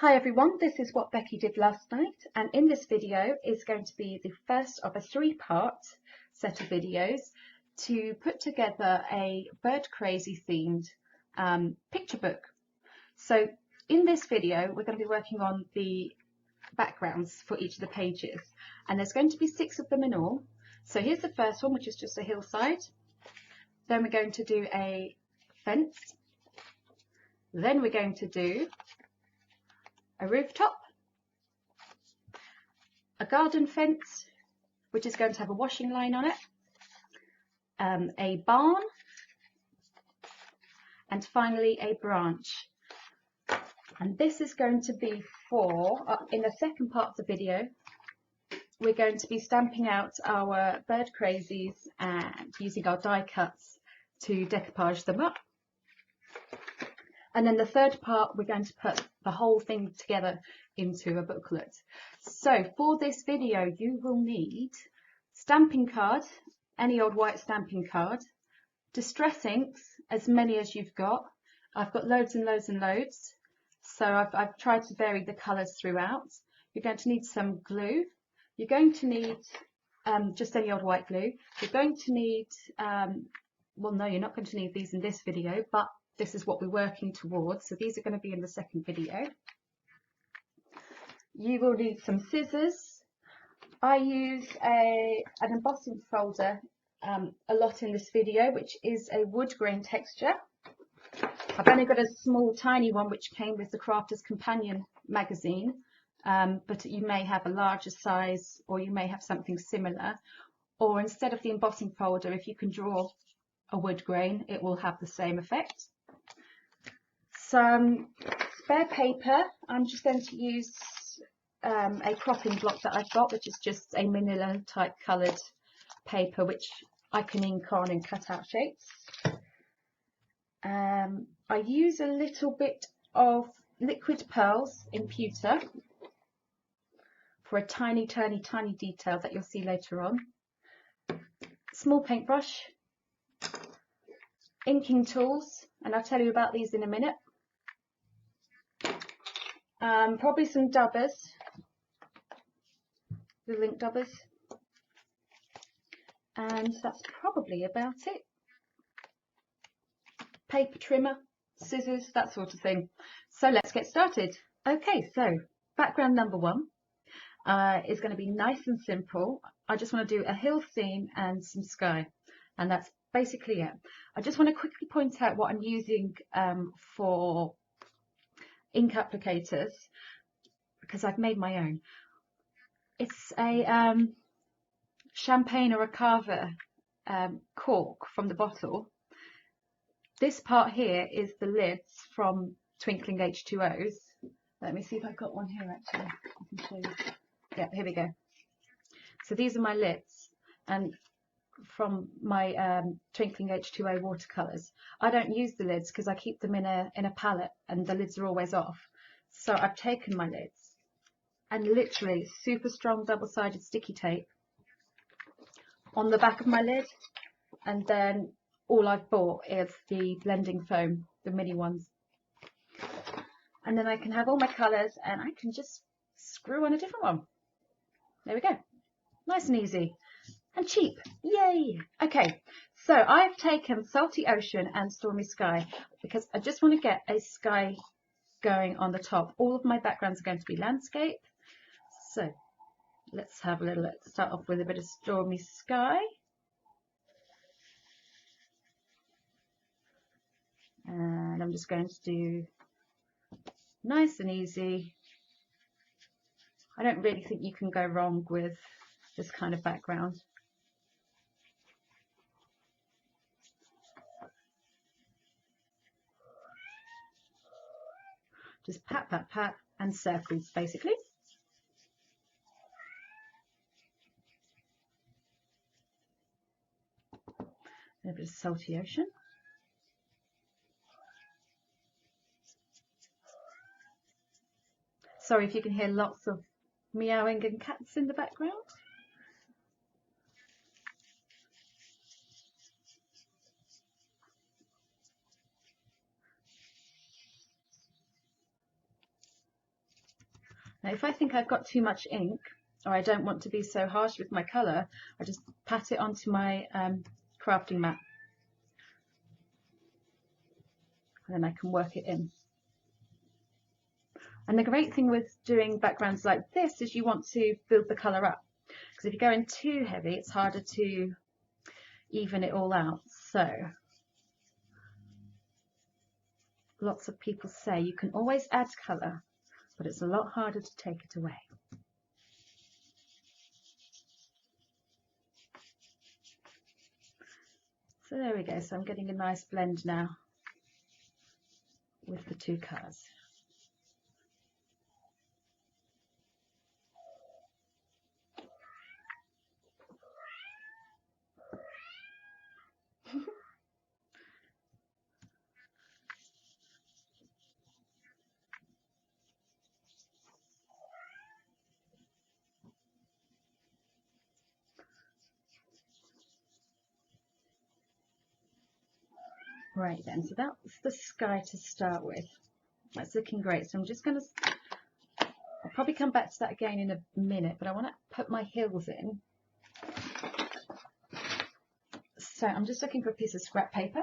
Hi everyone, this is what Becky did last night, and in this video is going to be the first of a three-part set of videos to put together a Bird Crazy themed picture book. So in this video we're going to be working on the backgrounds for each of the pages, and there's going to be 6 of them in all. So here's the first one, which is just a hillside. Then we're going to do a fence. Then we're going to do a rooftop, a garden fence, which is going to have a washing line on it, a barn, and finally a branch. And this is going to be for, in the second part of the video, we're going to be stamping out our Bird Crazies and using our die cuts to decoupage them up. And then the third part, we're going to put the whole thing together into a booklet. So for this video, you will need stamping card, any old white stamping card, distress inks, as many as you've got. I've got loads and loads and loads. So I've tried to vary the colours throughout. You're going to need some glue. You're going to need just any old white glue. You're going to need, well, no, you're not going to need these in this video, but this is what we're working towards, so these are going to be in the second video. You will need some scissors. I use an embossing folder a lot in this video, which is a wood grain texture. I've only got a small tiny one which came with the Crafter's Companion magazine, but you may have a larger size, or you may have something similar, or instead of the embossing folder, if you can draw a wood grain, it will have the same effect. Some spare paper. I'm just going to use a cropping block that I've got, which is just a manila type coloured paper which I can ink on and cut out shapes. I use a little bit of liquid pearls in pewter for a tiny detail that you'll see later on. Small paintbrush, inking tools, and I'll tell you about these in a minute. Probably some dubbers, the link dubbers, and that's probably about it. Paper trimmer, scissors, that sort of thing. So let's get started. Okay, so background number 1 is going to be nice and simple. I just want to do a hill scene and some sky, and that's basically it. I just want to quickly point out what I'm using for ink applicators, because I've made my own. It's a champagne or a cava cork from the bottle. This part here is the lids from Twinkling H2Os. Let me see if I've got one here actually. I can show you. Yeah, here we go. So these are my lids, and from my Twinkling H2O watercolours. I don't use the lids because I keep them in a palette and the lids are always off. So I've taken my lids and literally super strong double-sided sticky tape on the back of my lid, and then all I've bought is the blending foam, the mini ones. And then I can have all my colours and I can just screw on a different one. There we go. Nice and easy. And cheap, yay! Okay, so I've taken Salty Ocean and Stormy Sky because I just want to get a sky going on the top. All of my backgrounds are going to be landscape. So let's have a little, let's start off with a bit of Stormy Sky. And I'm just going to do nice and easy. I don't really think you can go wrong with this kind of background. Just pat, pat, pat, and circles, basically. A bit of Salty Ocean. Sorry if you can hear lots of meowing and cats in the background. Now, if I think I've got too much ink, or I don't want to be so harsh with my colour, I just pat it onto my crafting mat. And then I can work it in. And the great thing with doing backgrounds like this is you want to build the colour up. Because if you go in too heavy, it's harder to even it all out. So, lots of people say you can always add colour, but it's a lot harder to take it away. So there we go. So I'm getting a nice blend now with the two colours. Right then, so that's the sky to start with. That's looking great. So I'm just going to, I'll probably come back to that again in a minute, but I want to put my hills in. So I'm just looking for a piece of scrap paper.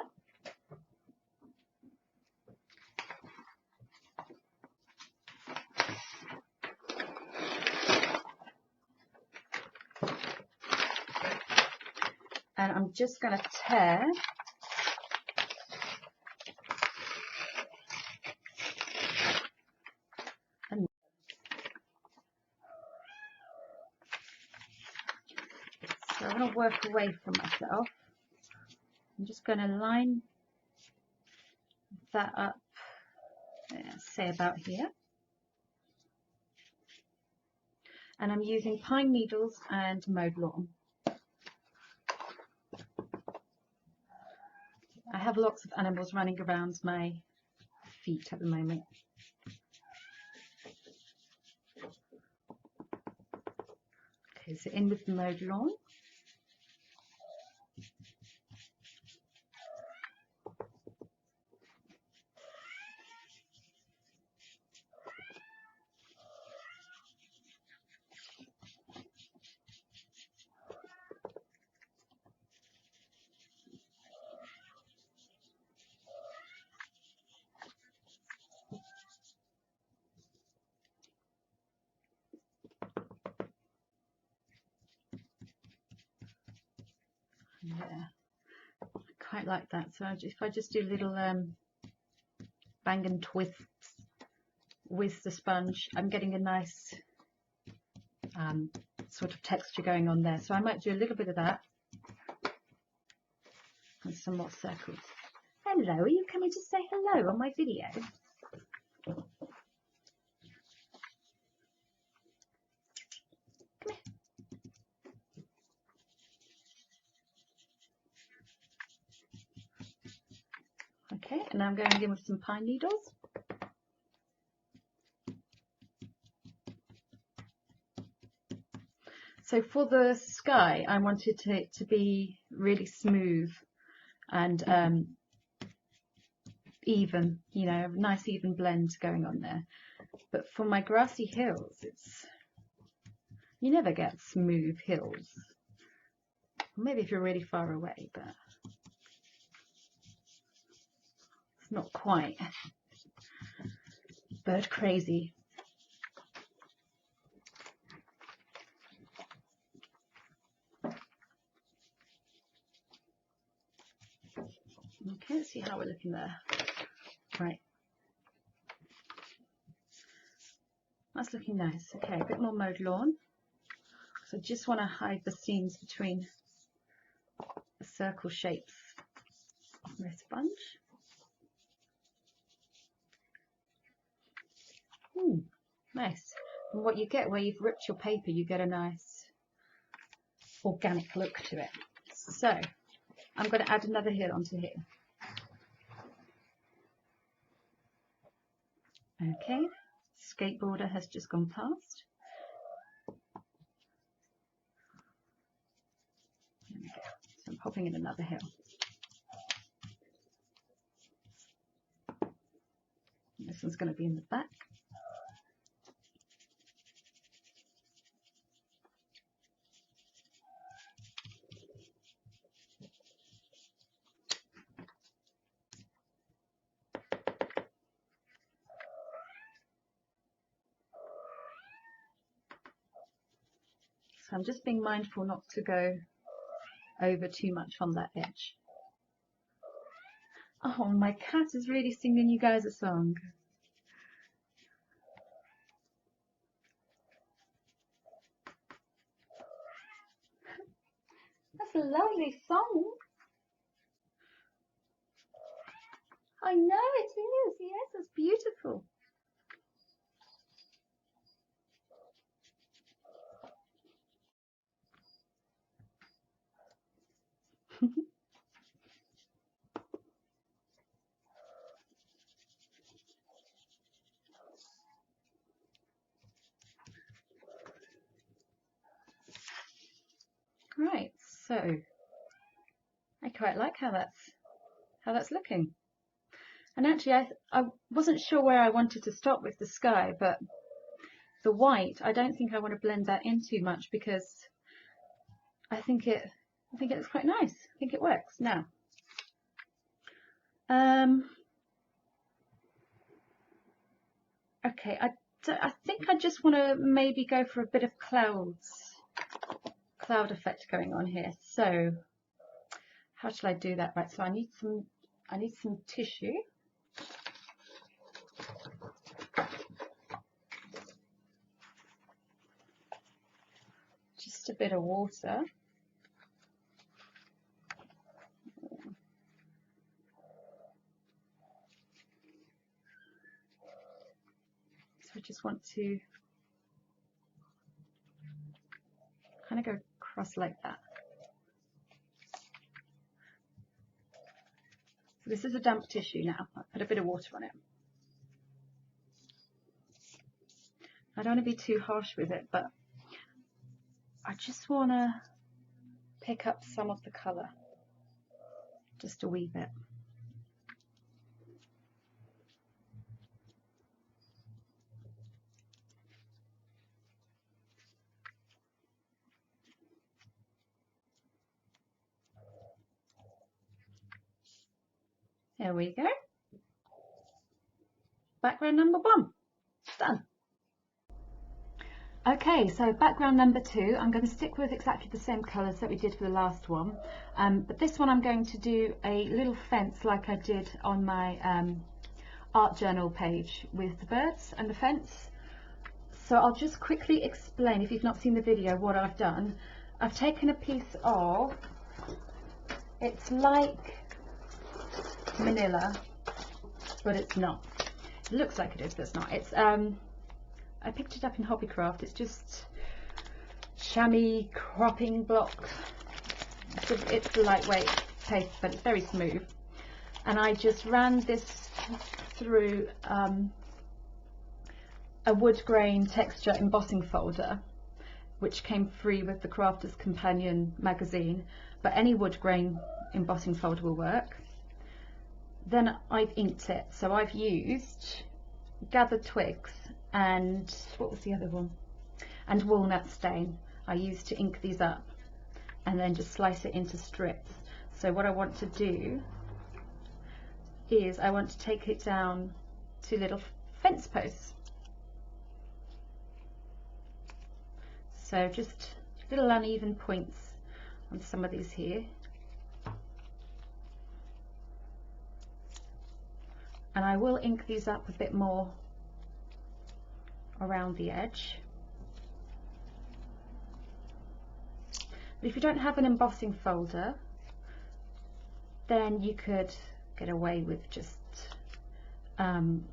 And I'm just going to tear so I want to work away from myself. I'm just going to line that up, say about here. And I'm using pine needles and mowed lawn. I have lots of animals running around my feet at the moment. Okay, so in with the mowed lawn. Yeah, I quite like that. So if I just do little bang and twists with the sponge, I'm getting a nice sort of texture going on there. So I might do a little bit of that and some more circles. Hello, are you coming to say hello on my video? Come here. Okay, and now I'm going in with some pine needles. So for the sky, I wanted it to be really smooth and even, you know, a nice even blend going on there. But for my grassy hills, you never get smooth hills. Maybe if you're really far away, but it's not quite bird crazy. Okay, let's see how we're looking there. Right. That's looking nice. Okay, a bit more mowed lawn. So I just want to hide the seams between the circle shapes of my sponge. Nice. And what you get where you've ripped your paper, you get a nice organic look to it. So I'm going to add another hill onto here. Okay, skateboarder has just gone past. There we go. So I'm popping in another hill. This one's going to be in the back. I'm just being mindful not to go over too much on that edge. Oh, my cat is really singing you guys a song. That's a lovely song. I know it is, yes, it's beautiful. Right, so I quite like how that's looking. And actually I wasn't sure where I wanted to stop with the sky, but the white, I don't think I want to blend that in too much because I think it's quite nice. I think it works. Now, okay, I think I just want to maybe go for a bit of cloud effect going on here. So how shall I do that? Right, so I need some tissue. Just a bit of water. So I just want to kind of go across like that. So this is a damp tissue now. I'll put a bit of water on it. I don't want to be too harsh with it, but I just want to pick up some of the colour, just a wee bit. There we go. Background number 1, done. Okay, so background number 2, I'm going to stick with exactly the same colours that we did for the last one, but this one I'm going to do a little fence like I did on my art journal page with the birds and the fence. So I'll just quickly explain, if you've not seen the video, what I've done. I've taken a piece of, it's like manila, but it's not. It looks like it is, but it's not. It's I picked it up in Hobbycraft. It's just chamois cropping block. It's lightweight paste, but it's very smooth. And I just ran this through a wood grain texture embossing folder, which came free with the Crafter's Companion magazine, but any wood grain embossing folder will work. Then I've inked it, so I've used gathered twigs and what was the other one? And walnut stain. I used to ink these up and then just slice it into strips. So what I want to do is I want to take it down to little fence posts. So just little uneven points on some of these here. And I will ink these up a bit more around the edge. But if you don't have an embossing folder, then you could get away with just some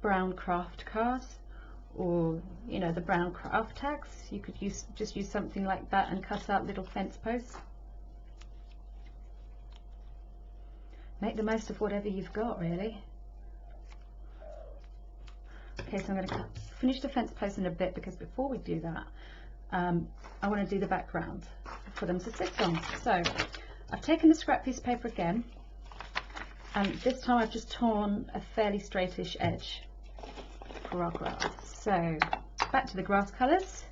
brown craft cards, or you know, the brown craft tags. You could just use something like that and cut out little fence posts. Make the most of whatever you've got, really. Okay, so I'm going to finish the fence post in a bit, because before we do that, I want to do the background for them to sit on. So I've taken the scrap piece of paper again, and this time I've just torn a fairly straightish edge for our grass. So back to the grass colours.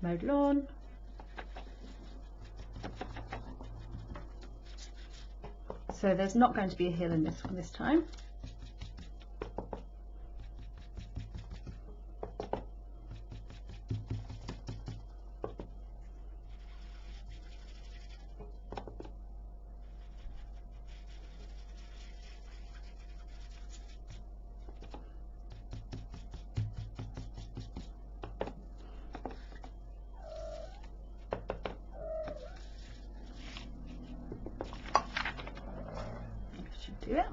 Mowed lawn. So there's not going to be a hill in this one this time. do it.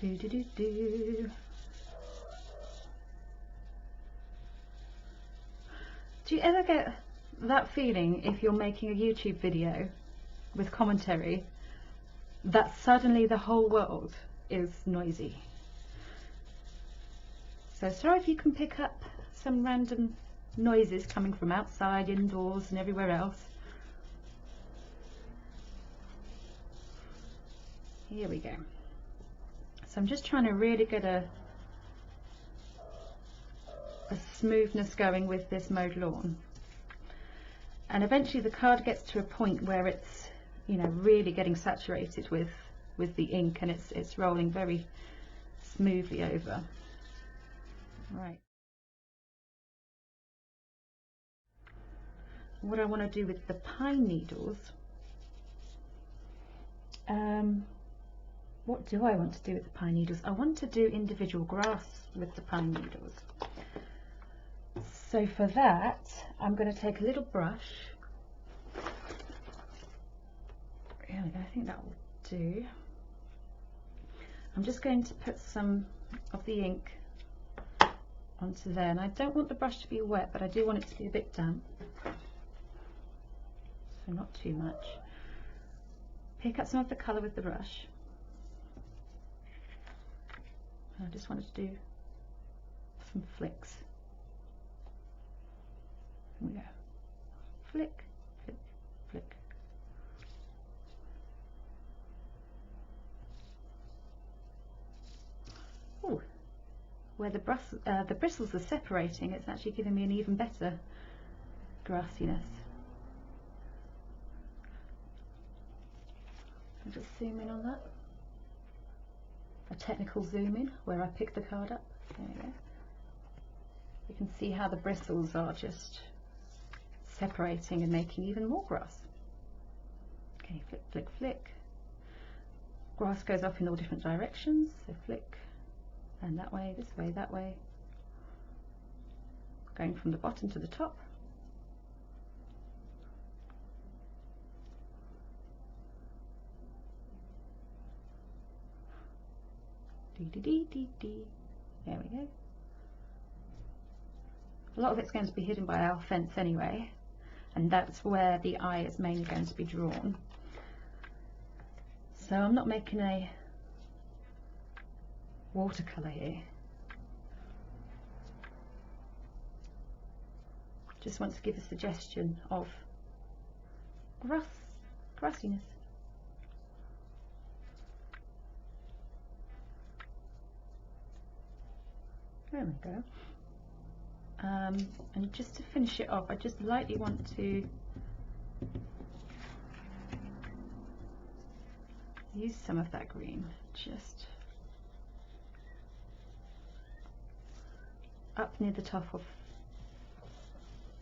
Do do do do. Do you ever get that feeling if you're making a YouTube video with commentary that suddenly the whole world is noisy? So sorry if you can pick up some random noises coming from outside, indoors and everywhere else. Here we go. So I'm just trying to really get a smoothness going with this mowed lawn, and eventually the card gets to a point where it's, you know, really getting saturated with the ink, and it's rolling very smoothly over. Right. What I want to do with the pine needles, what do I want to do with the pine needles? I want to do individual grass with the pine needles. So for that, I'm going to take a little brush. There we go, I think that will do. I'm just going to put some of the ink onto there, and I don't want the brush to be wet, but I do want it to be a bit damp. So not too much. Pick up some of the colour with the brush. I just wanted to do some flicks. Here we go. Flick, flick, flick. Ooh, where the bristles are separating, it's actually giving me an even better grassiness. I'll just zoom in on that. A technical zoom in where I pick the card up. There we go. You can see how the bristles are just separating and making even more grass. Okay, flick, flick, flick. Grass goes off in all different directions, so flick, and that way, this way, that way. Going from the bottom to the top. Dee dee dee dee dee. There we go. A lot of it's going to be hidden by our fence anyway, and that's where the eye is mainly going to be drawn. So I'm not making a watercolour here. Just want to give a suggestion of grassiness. There we go. And just to finish it off, I just lightly want to use some of that green just up near the top of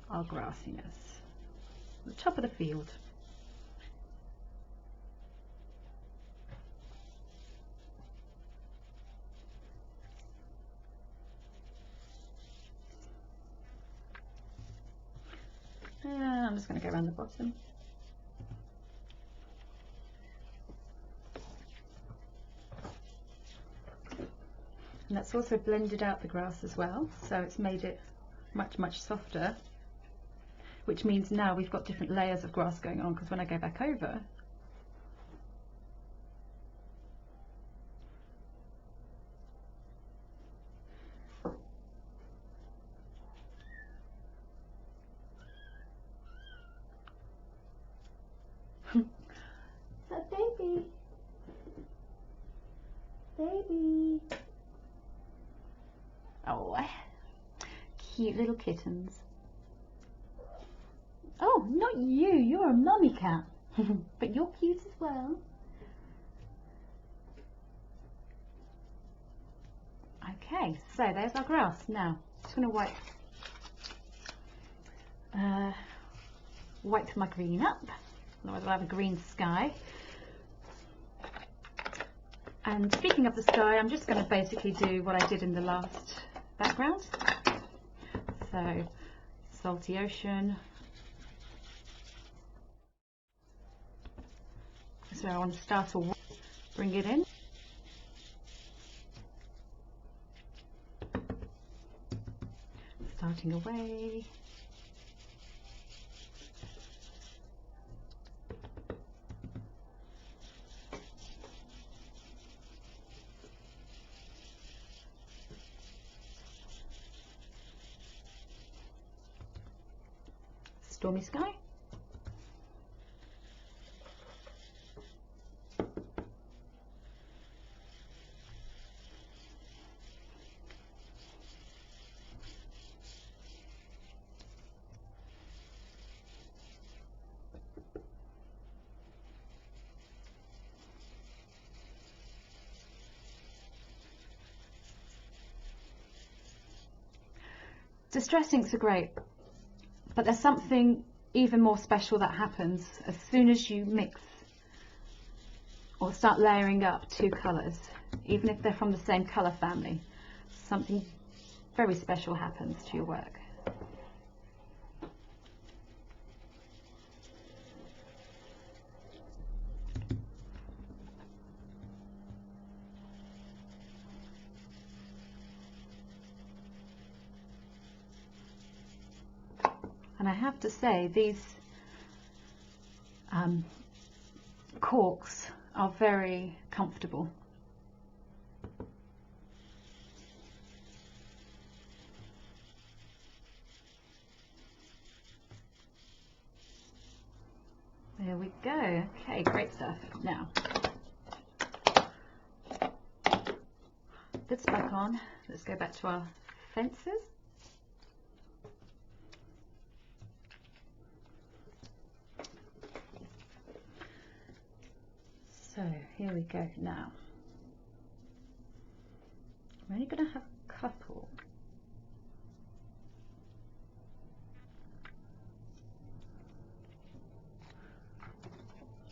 our grassiness, the top of the field. And I'm just going to go around the bottom. And that's also blended out the grass as well, so it's made it much softer, which means now we've got different layers of grass going on, because when I go back over, that baby, oh, cute little kittens. Oh, not you, you're a mummy cat, but you're cute as well. Okay, so there's our grass. Now, just going to wipe my green up, otherwise I'll have a green sky. And speaking of the sky, I'm just going to basically do what I did in the last background. So, salty ocean. So I want to start a bring it in. Starting away. Stormy sky. Distress inks are great, but there's something even more special that happens as soon as you mix or start layering up two colours, even if they're from the same colour family. Something very special happens to your work. And I have to say, these corks are very comfortable. There we go. Okay, great stuff. Now, this back on. Let's go back to our fences. So here we go. Now, I'm only going to have a couple.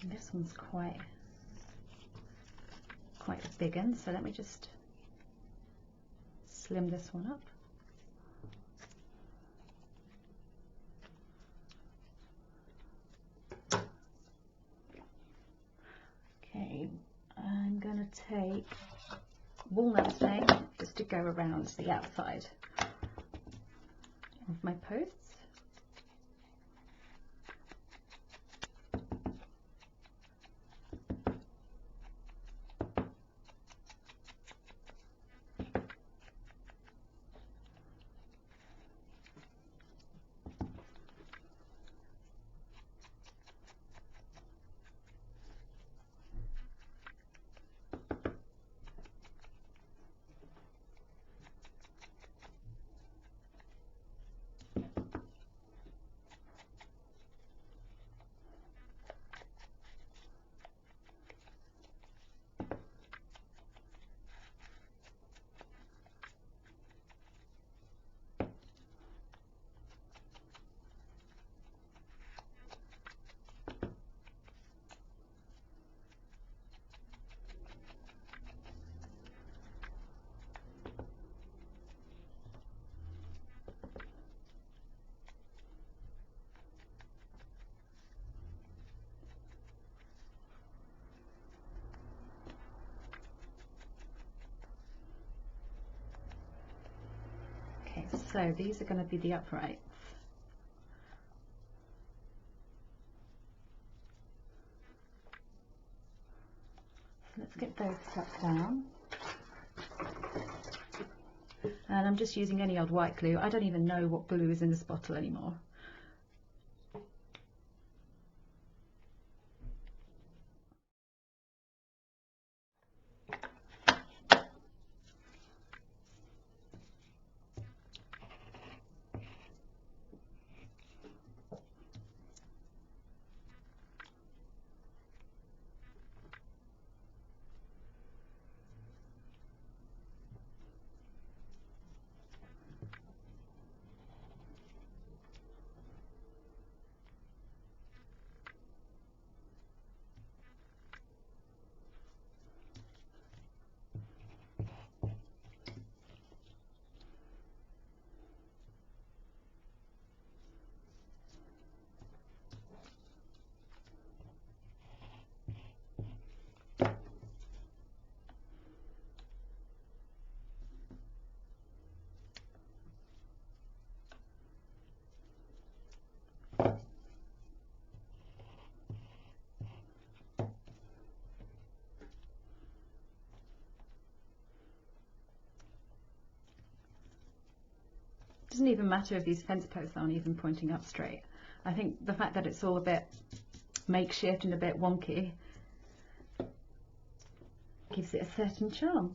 And this one's quite a big one, so let me just slim this one up. Okay, I'm going to take walnut stain just to go around the outside of my posts. So these are going to be the uprights. So let's get those stuck down. And I'm just using any old white glue. I don't even know what glue is in this bottle anymore. Doesn't even matter if these fence posts aren't even pointing up straight. I think the fact that it's all a bit makeshift and a bit wonky gives it a certain charm.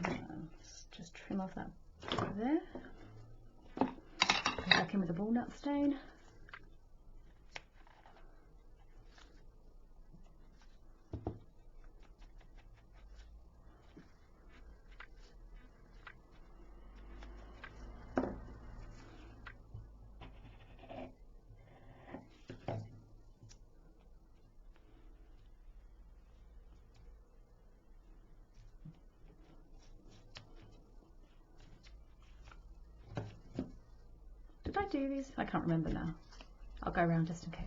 Let's just trim off that there. Go back in with the walnut stain. Did I do these? I can't remember now. I'll go around just in case.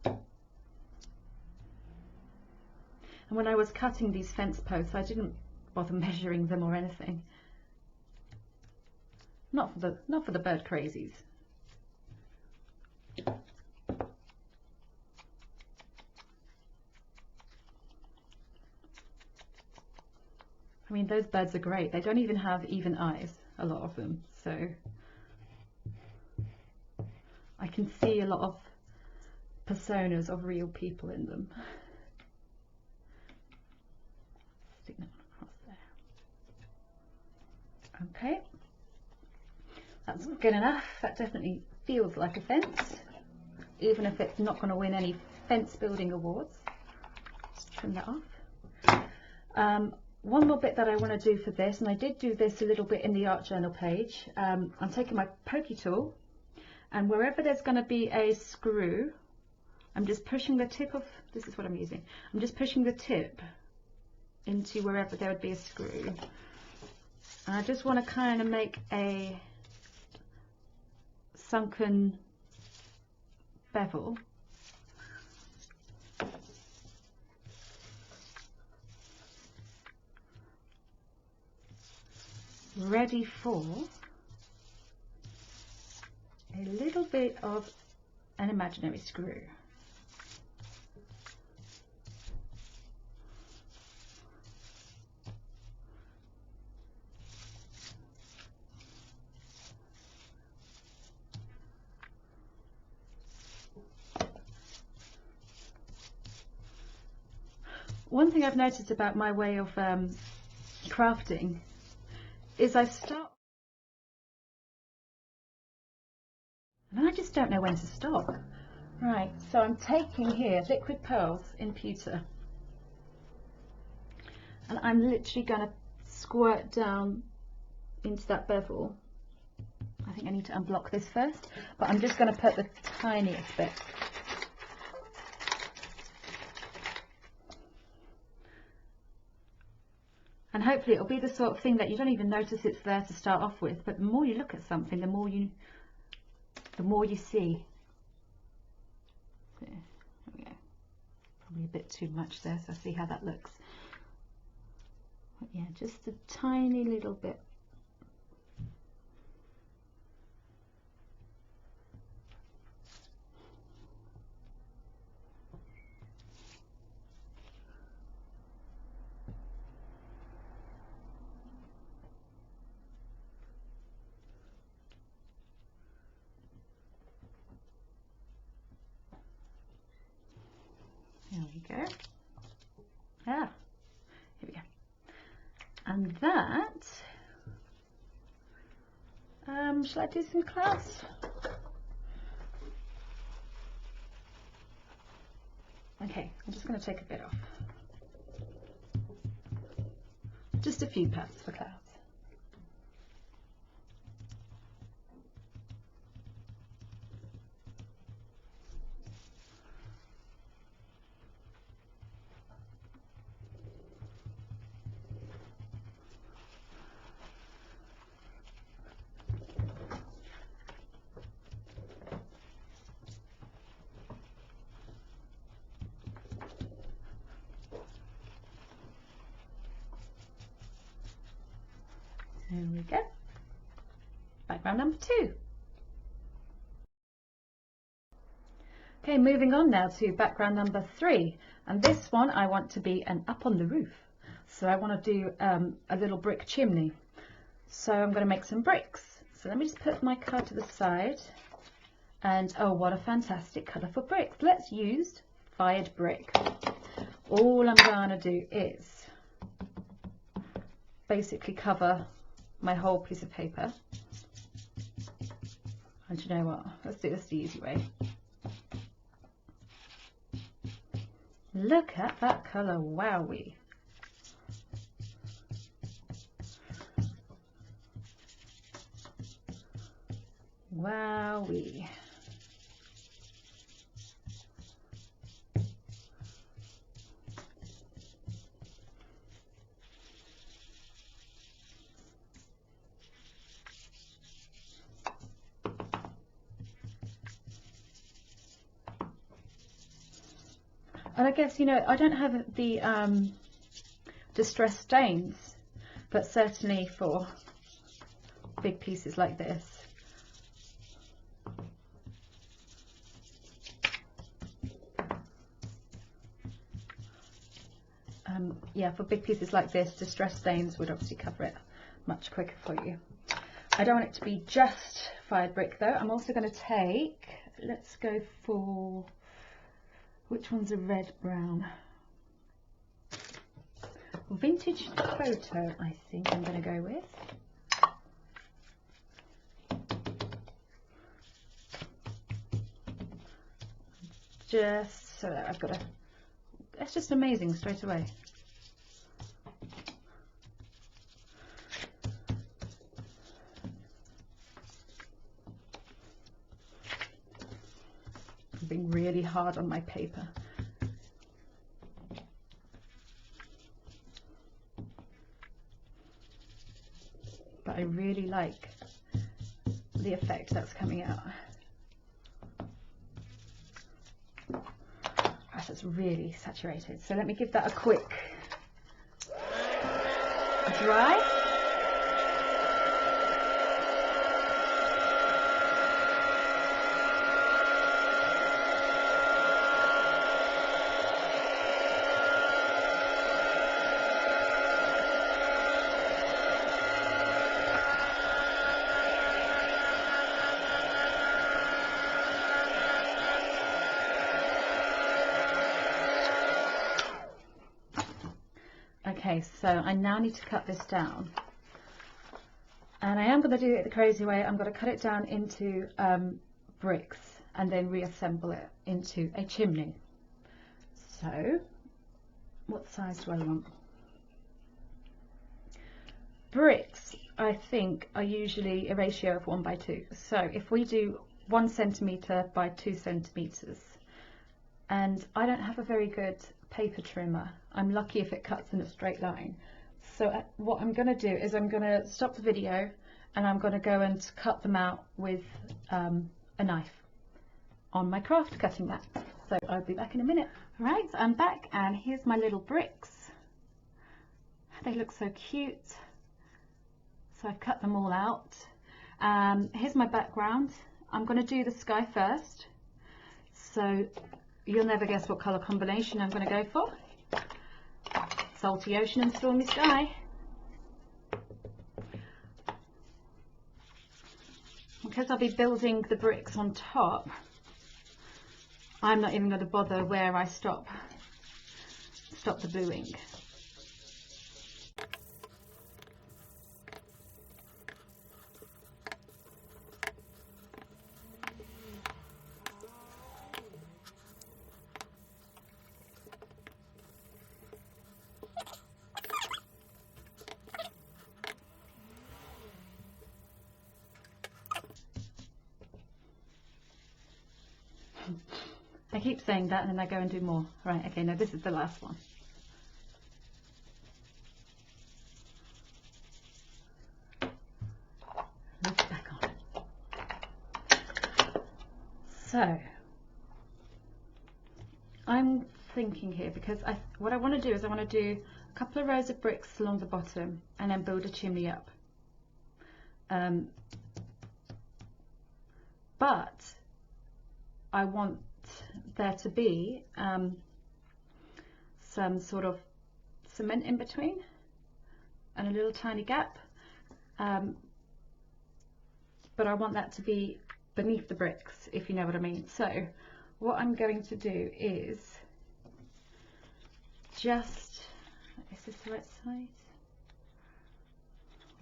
And when I was cutting these fence posts, I didn't bother measuring them or anything. Not for the bird crazies. I mean, those birds are great. They don't even have even eyes, a lot of them. So I can see a lot of personas of real people in them. Stick that one across there. Okay, that's good enough. That definitely feels like a fence, even if it's not going to win any fence building awards. Let's trim that off. One more bit that I want to do for this, and I did do this a little bit in the art journal page. I'm taking my pokey tool, and wherever there's going to be a screw, I'm just pushing the tip of, this is what I'm using, I'm just pushing the tip into wherever there would be a screw. And I just want to kind of make a sunken bevel. Ready for a little bit of an imaginary screw. One thing I've noticed about my way of crafting is I start and I just don't know when to stop. Right, so I'm taking here liquid pearls in pewter, and I'm literally going to squirt down into that bevel. I think I need to unblock this first, but I'm just going to put the tiniest bit. And hopefully it'll be the sort of thing that you don't even notice it's there to start off with, but the more you look at something, the more you see. There we go. Probably a bit too much there, so see how that looks. But yeah, just a tiny little bit. There we go. Ah, here we go. And that, shall I do some clouds? Okay, I'm just going to take a bit off. Just a few pats for clouds. There we go. Background number 2. Okay, moving on now to background number 3, and this one I want to be an up on the roof. So I want to do a little brick chimney. So I'm going to make some bricks. So let me just put my card to the side, and oh, what a fantastic colourful brick. Let's use fired brick. All I'm going to do is basically cover my whole piece of paper. And you know what, let's do this the easy way. Look at that colour, wowee. Wowee. And I guess, you know, I don't have the distress stains, but certainly for big pieces like this, yeah, for big pieces like this, distress stains would obviously cover it much quicker for you. I don't want it to be just fired brick though. I'm also going to take, let's go for, which one's a red brown? Vintage photo, I think I'm going to go with. Just so that I've got a, that's just amazing straight away. I'm being really hard on my paper. But I really like the effect that's coming out. That's really saturated. So let me give that a quick dry. Okay, so I now need to cut this down, and I am going to do it the crazy way. I'm going to cut it down into bricks and then reassemble it into a chimney. So what size do I want? Bricks, I think, are usually a ratio of 1:2. So if we do 1 centimetre by 2 centimetres, and I don't have a very good paper trimmer. I'm lucky if it cuts in a straight line. So what I'm going to do is I'm going to stop the video and I'm going to go and cut them out with a knife on my craft cutting mat. So I'll be back in a minute. Right, so I'm back and here's my little bricks. They look so cute. So I've cut them all out. Here's my background. I'm going to do the sky first. So you'll never guess what colour combination I'm going to go for. Salty ocean and stormy sky. Because I'll be building the bricks on top, I'm not even going to bother where I stop the bluing. I keep saying that and then I go and do more. Right, okay, no, this is the last one. Look back on. So, I'm thinking here because what I want to do is I want to do a couple of rows of bricks along the bottom and then build a chimney up. But I want there to be some sort of cement in between and a little tiny gap, but I want that to be beneath the bricks, if you know what I mean. So what I'm going to do is just, is this the right side?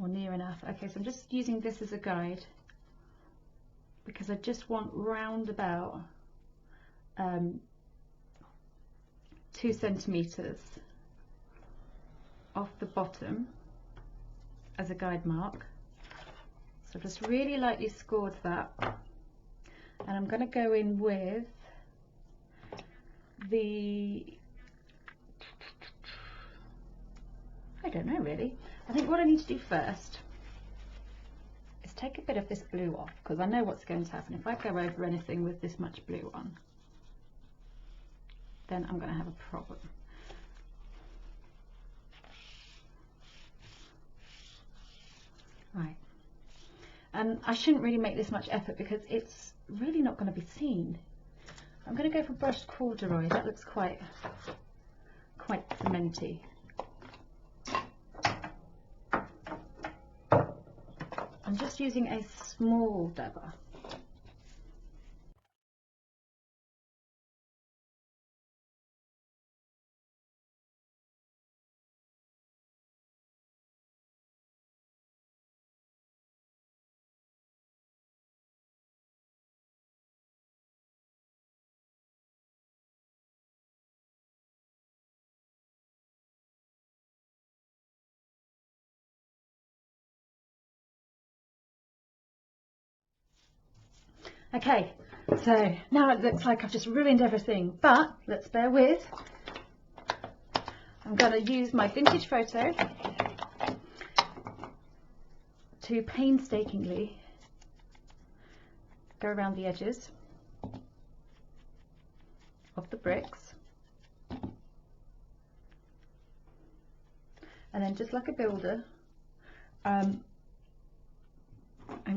Or near enough. Okay, so I'm just using this as a guide because I just want round about 2 centimeters off the bottom as a guide mark. So I've just really lightly scored that, and I'm going to go in with the, I don't know really. I think what I need to do first is take a bit of this blue off, because I know what's going to happen. If I go over anything with this much blue on, then I'm going to have a problem. Right. And I shouldn't really make this much effort because it's really not going to be seen. I'm going to go for brushed corduroy. That looks quite cementy. I'm just using a small dabber. Okay, so now it looks like I've just ruined everything, but let's bear with. I'm going to use my vintage photo to painstakingly go around the edges of the bricks, and then just like a builder, I'm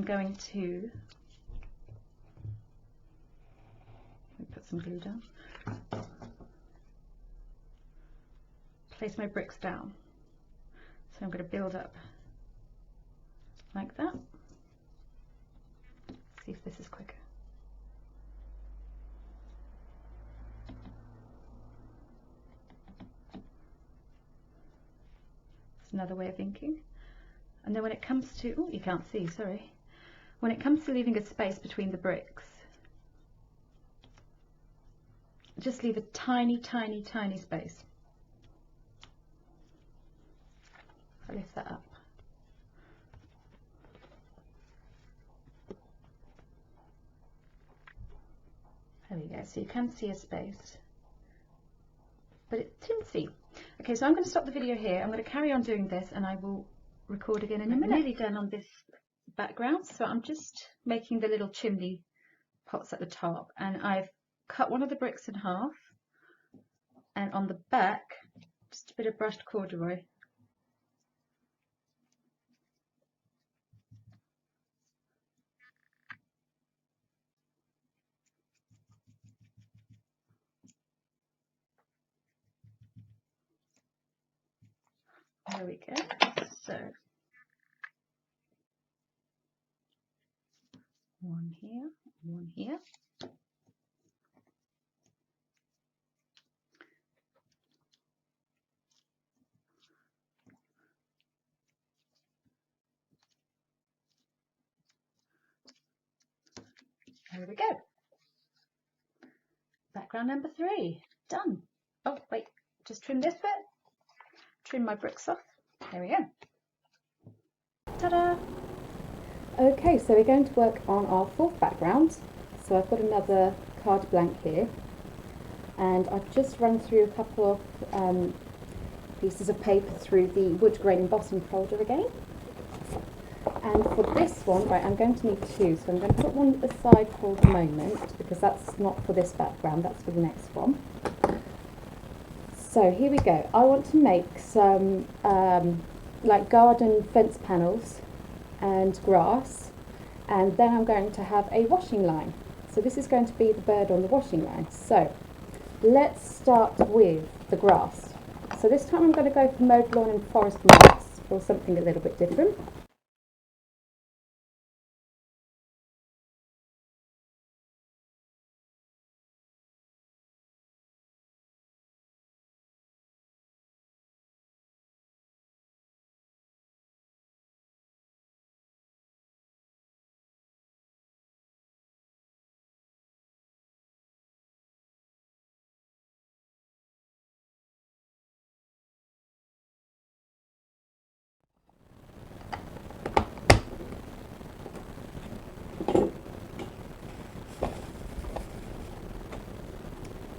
going to put some glue down, place my bricks down. So I'm going to build up like that. See if this is quicker. It's another way of inking. And then when it comes to, oh, you can't see, sorry. When it comes to leaving a space between the bricks, just leave a tiny, tiny, tiny space. I'll lift that up. There we go, so you can see a space, but it's teensy. Okay, so I'm going to stop the video here. I'm going to carry on doing this and I will record again in a minute. I'm nearly done on this background, so I'm just making the little chimney pots at the top, and I've cut one of the bricks in half, and on the back just a bit of brushed corduroy. There we go. So one here, one here. There we go. Background number 3, done. Oh wait, just trim this bit. Trim my bricks off. There we go. Ta-da! Okay, so we're going to work on our 4th background. So I've got another card blank here, and I've just run through a couple of pieces of paper through the wood grain embossing folder again. And for this one, right, I'm going to need 2, so I'm going to put one aside for the moment because that's not for this background, that's for the next one. So here we go. I want to make some like garden fence panels and grass, and then I'm going to have a washing line. So this is going to be the bird on the washing line. So let's start with the grass. So this time I'm going to go for mowed lawn and forest moss, or something a little bit different.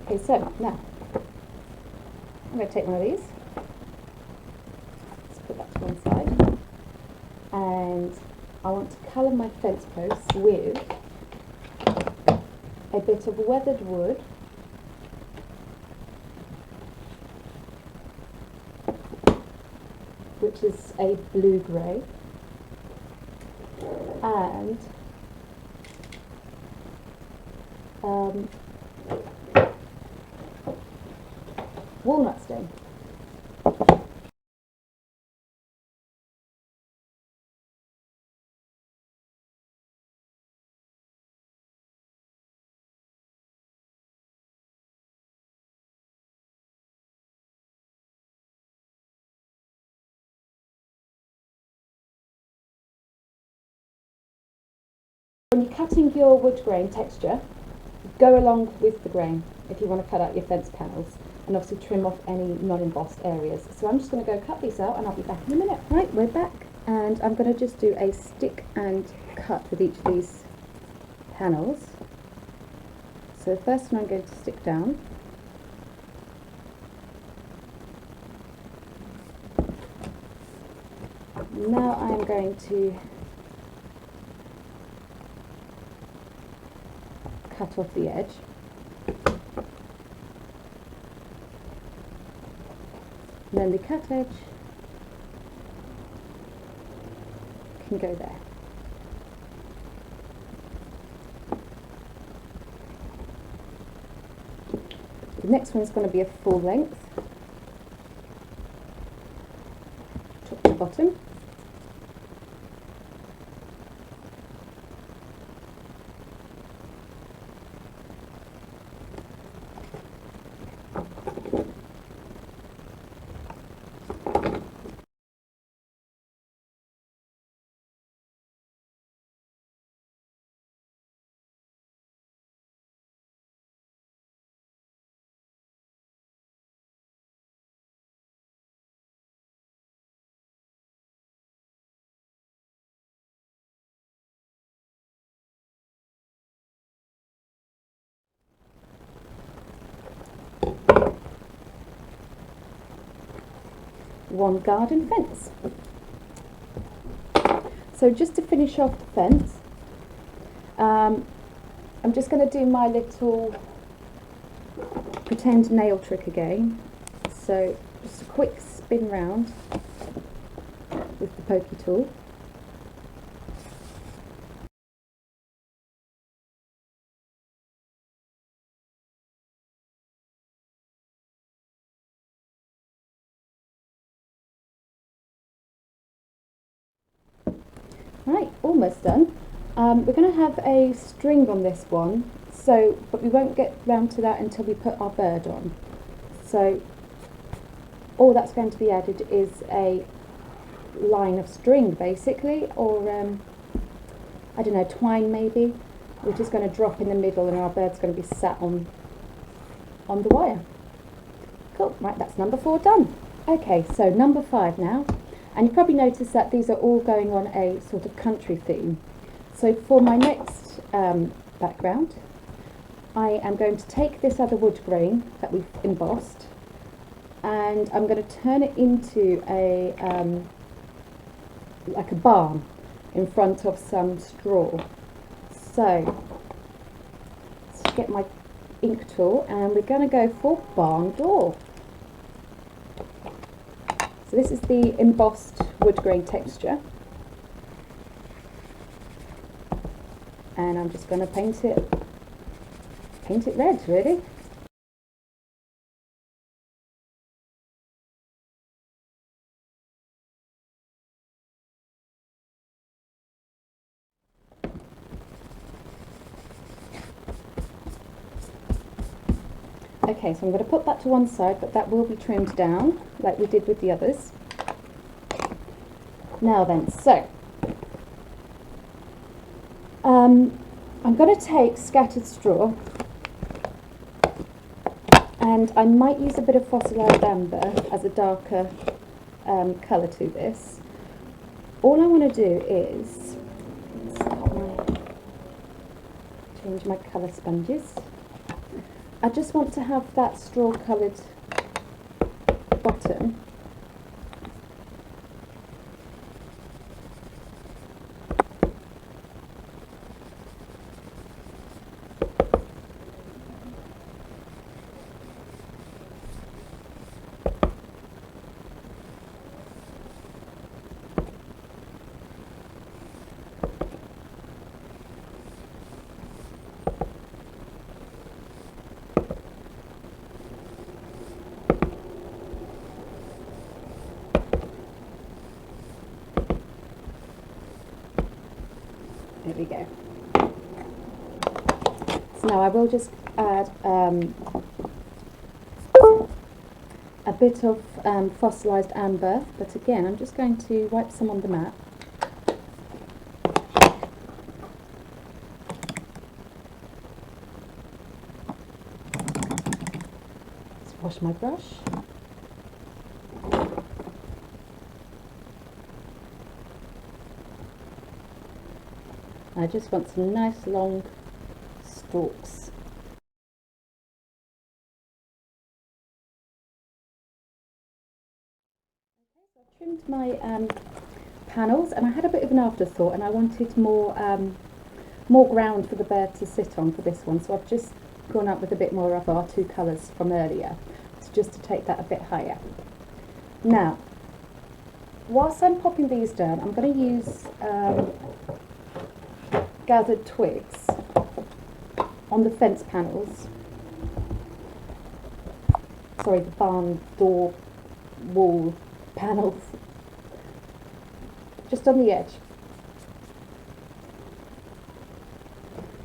Okay, so now I'm going to take one of these, let's put that to one side, and I want to colour my fence posts with a bit of weathered wood, which is a blue-grey, and walnut stone. When you're cutting your wood grain texture, go along with the grain if you want to cut out your fence panels, and obviously trim off any non-embossed areas. So I'm just going to go cut these out and I'll be back in a minute. Right, we're back, and I'm going to just do a stick and cut with each of these panels. So the first one I'm going to stick down. Now I'm going to cut off the edge. And then the cut edge can go there. The next one is going to be a full length, top to bottom. One garden fence. So just to finish off the fence, I'm just going to do my little pretend nail trick again. So just a quick spin round with the pokey tool. Right, almost done. We're going to have a string on this one, but we won't get round to that until we put our bird on. So all that's going to be added is a line of string basically, or I don't know, twine maybe, which is going to drop in the middle and our bird's going to be sat on the wire. Cool, right, that's number 4 done. Okay, so number 5 now. And you probably noticed that these are all going on a sort of country theme. So for my next background, I am going to take this other wood grain that we've embossed, and I'm going to turn it into a like a barn in front of some straw. So let's get my ink tool, and we're going to go for barn door. So this is the embossed wood grain texture, and I'm just going to paint it paint it red, really. Okay, so I'm going to put that to one side, but that will be trimmed down like we did with the others. Now then, so I'm going to take scattered straw, and I might use a bit of fossilised amber as a darker colour to this. All I want to do is change my colour sponges. I just want to have that straw coloured bottom. There we go. So now I will just add a bit of fossilised amber, but again I'm just going to wipe some on the mat. Let's wash my brush. I just want some nice long stalks. Okay, so I've trimmed my panels, and I had a bit of an afterthought, and I wanted more ground for the bird to sit on for this one, so I've just gone up with a bit more of our two colours from earlier, just to take that a bit higher. Now, whilst I'm popping these down, I'm going to use gathered twigs on the fence panels, sorry, the barn door wall panels, just on the edge.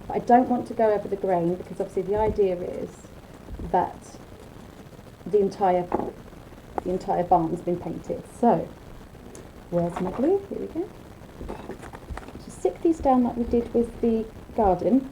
But I don't want to go over the grain, because obviously the idea is that the entire barn's been painted. So where's my glue? Here we go. Just stick these down like we did with the garden.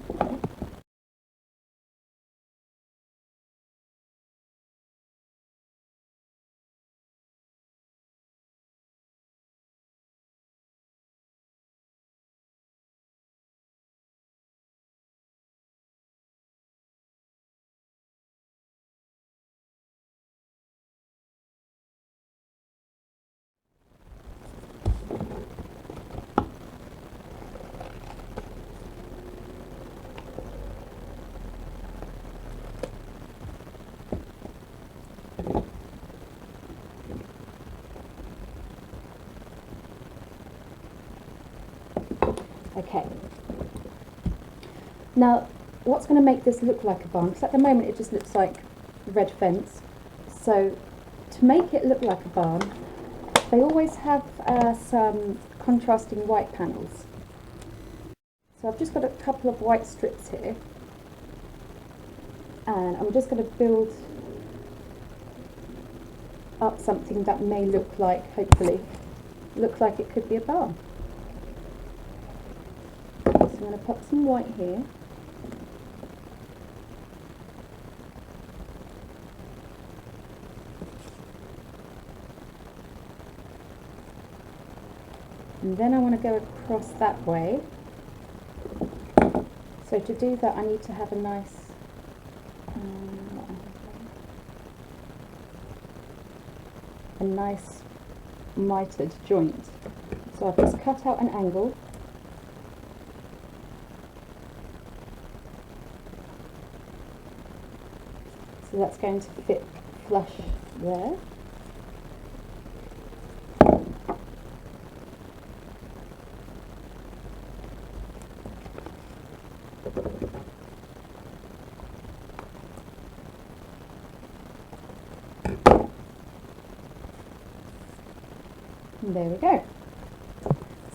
Okay. Now, what's going to make this look like a barn? Because at the moment it just looks like red fence. So, to make it look like a barn, they always have some contrasting white panels. So I've just got a couple of white strips here, and I'm just going to build up something that may look like, hopefully, look like it could be a barn. So I'm going to pop some white here. And then I want to go across that way. So to do that I need to have a nice mitered joint. So I've just cut out an angle. So that's going to fit flush there. And there we go.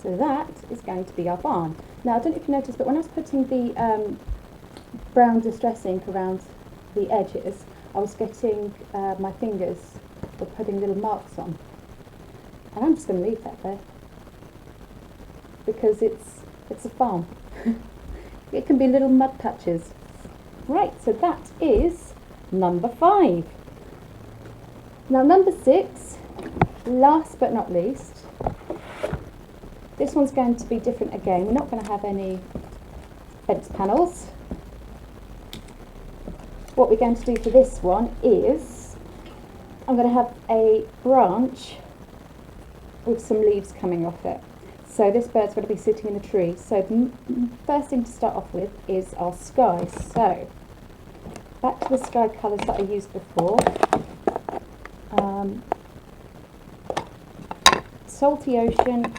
So that is going to be our barn. Now I don't know if you noticed, but when I was putting the brown distress ink around the edges, I was getting my fingers were putting little marks on. And I'm just going to leave that there because it's a farm. It can be little mud patches. Right, so that is number 5. Now number 6, last but not least, this one's going to be different again. We're not going to have any fence panels. What we're going to do for this one is I'm going to have a branch with some leaves coming off it. So this bird's going to be sitting in a tree. So the first thing to start off with is our sky. So back to the sky colours that I used before. Salty ocean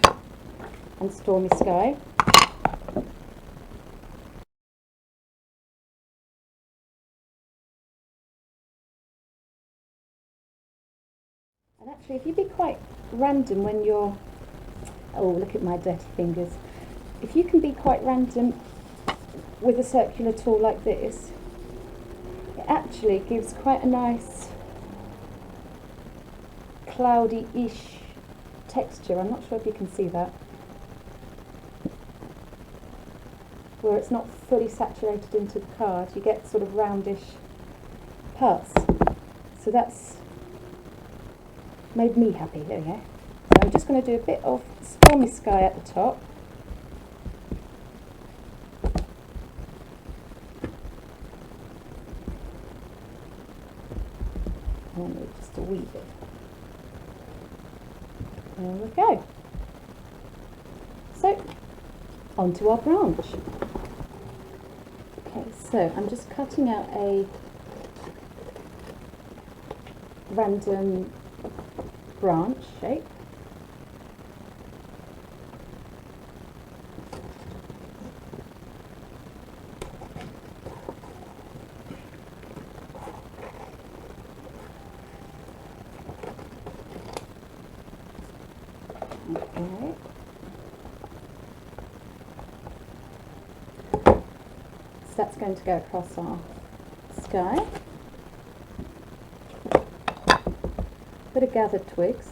and stormy sky. And actually, if you be quite random when you're, oh look at my dirty fingers, if you can be quite random with a circular tool like this, it actually gives quite a nice cloudy-ish texture. I'm not sure if you can see that, where it's not fully saturated into the card, you get sort of roundish parts. So that's made me happy. There we go. So I'm just going to do a bit of stormy sky at the top. And then just a wee bit. There we go. So, onto our branch. Okay, so I'm just cutting out a random branch shape. Okay. So that's going to go across our sky. Bit of gathered twigs.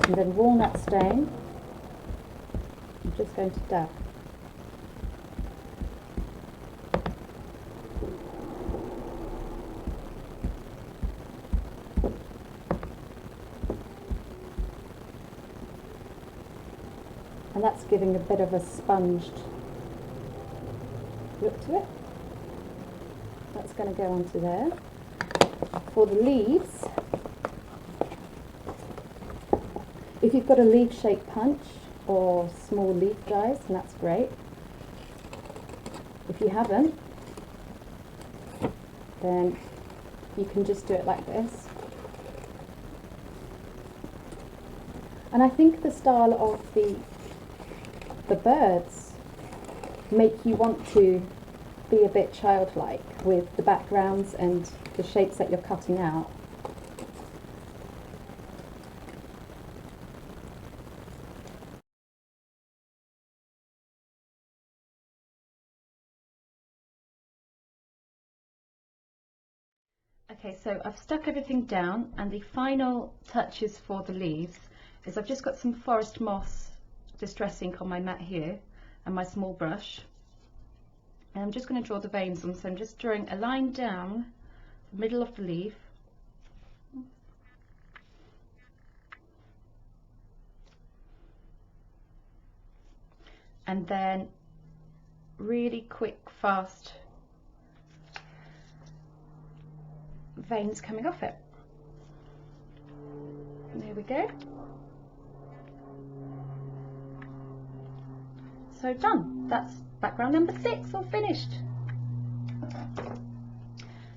And then walnut stain. I'm just going to dab. And that's giving a bit of a sponged look to it. That's going to go onto there. For the leaves, if you've got a leaf-shaped punch or small leaf dies, then that's great. If you haven't, then you can just do it like this. And I think the style of the birds make you want to be a bit childlike with the backgrounds and the shapes that you're cutting out. Okay, so I've stuck everything down, and the final touches for the leaves is I've just got some forest moss distress ink on my mat here and my small brush, and I'm just going to draw the veins on. So I'm just drawing a line down the middle of the leaf, and then really quick, fast veins coming off it. And there we go. So done. That's background number 6 all finished.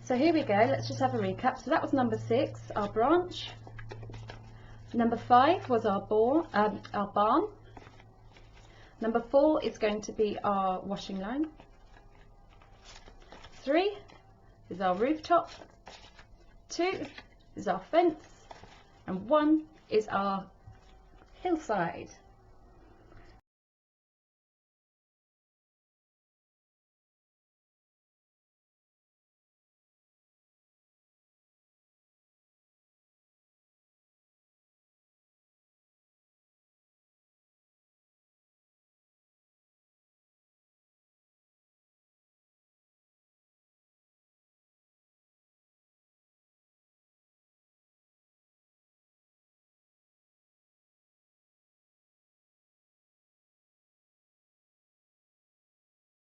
So here we go. Let's just have a recap. So that was number 6, our branch. Number 5 was our barn. Number 4 is going to be our washing line. 3 is our rooftop. 2 is our fence. And 1 is our hillside.